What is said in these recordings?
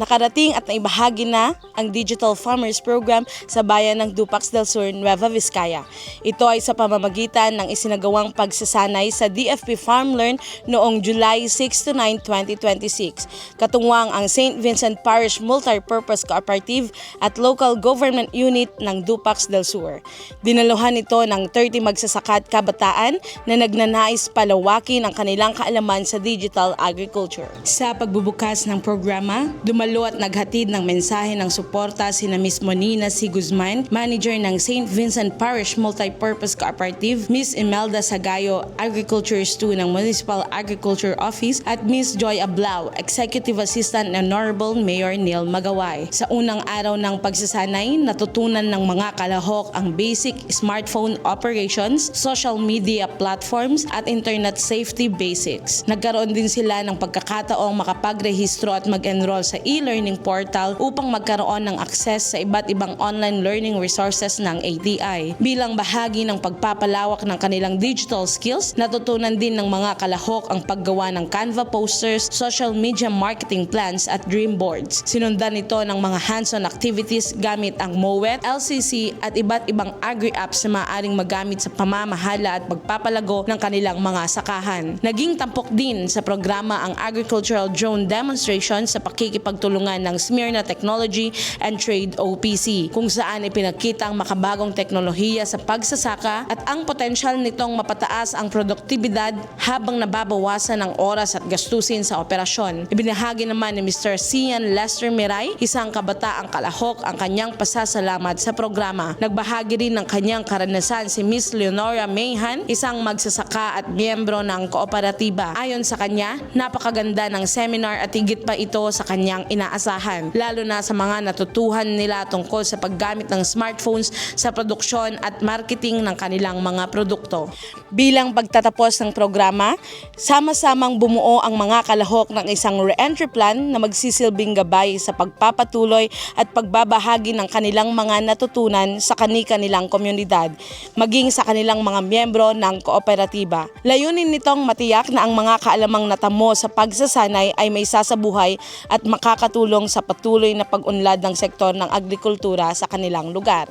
Nakarating at naibahagi na ang Digital Farmers Program sa bayan ng Dupax del Sur, Nueva Vizcaya. Ito ay sa pamamagitan ng isinagawang pagsasanay sa DFP FarmLearn noong July 6 to 9, 2026. Katungwang ang St. Vincent Parish Multipurpose Cooperative at Local Government Unit ng Dupax del Sur. Dinaluhan ito ng 30 magsasaka at kabataan na nagnanais palawakin ang kanilang kaalaman sa digital agriculture. Sa pagbubukas ng programa, dumalo at naghatid ng mensahe ng suporta sina Ms. Monina C. Guzman, manager ng St. Vincent Parish Multipurpose Cooperative, Ms. Imelda Sagayo, Agriculturist 2 ng Municipal Agriculture Office at Ms. Joy Ablao, Executive Assistant ng Honorable Mayor Neil Magaway. Sa unang araw ng pagsasanay, natutunan ng mga kalahok ang basic smartphone operations, social media platforms at internet safety basics. Nagkaroon din sila ng pagkakataong makapagrehistro at mag-enroll sa e-learning portal upang magkaroon ng access sa iba't ibang online learning resources ng ATI. Bilang bahagi ng pagpapalawak ng kanilang digital skills, natutunan din ng mga kalahok ang paggawa ng Canva posters, social media marketing plans at dream boards. Sinundan ito ng mga hands-on activities gamit ang MOET, LCC at iba't ibang agri-apps na maaaring magamit sa pamamahala at pagpapalago ng kanilang mga sakahan. Naging tampok din sa programa ang agricultural drone demonstration sa pakikipagtulungan ng Smyrna Technology and Trade OPC, kung saan ipinakita ang makabagong teknolohiya sa pagsasaka at ang potensyal nitong mapataas ang produktibidad habang nababawasan ang oras at gastusin sa operasyon. Ibinahagi naman ni Mr. Cian Lester Miray, isang kabataang kalahok, ang kanyang pasasalamat sa programa. Nagbahagi rin ng kanyang karanasan si Miss Leonora Mayhan, isang magsasaka at miyembro ng kooperatiba. Ayon sa kanya, napakaganda ng seminar at higit pa ito sa kanyang inaasahan, lalo na sa mga natutuhan nila tungkol sa paggamit ng smartphones sa produksyon at marketing ng kanilang mga produkto. Bilang pagtatapos ng programa, sama-samang bumuo ang mga kalahok ng isang re-entry plan na magsisilbing gabay sa pagpapatuloy at pagbabahagi ng kanilang mga natutunan sa kani-kanilang komunidad, maging sa kanilang mga miyembro ng kooperatiba. Layunin nitong matiyak na ang mga kaalamang natamo sa pagsasanay ay may sasabuhay at makakatulong sa patuloy na pag-unlad ng sektor ng agrikultura sa kanilang lugar.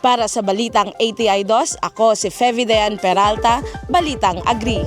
Para sa Balitang ATI 2, ako si Fevi Dayan Peralta, Balitang Agri.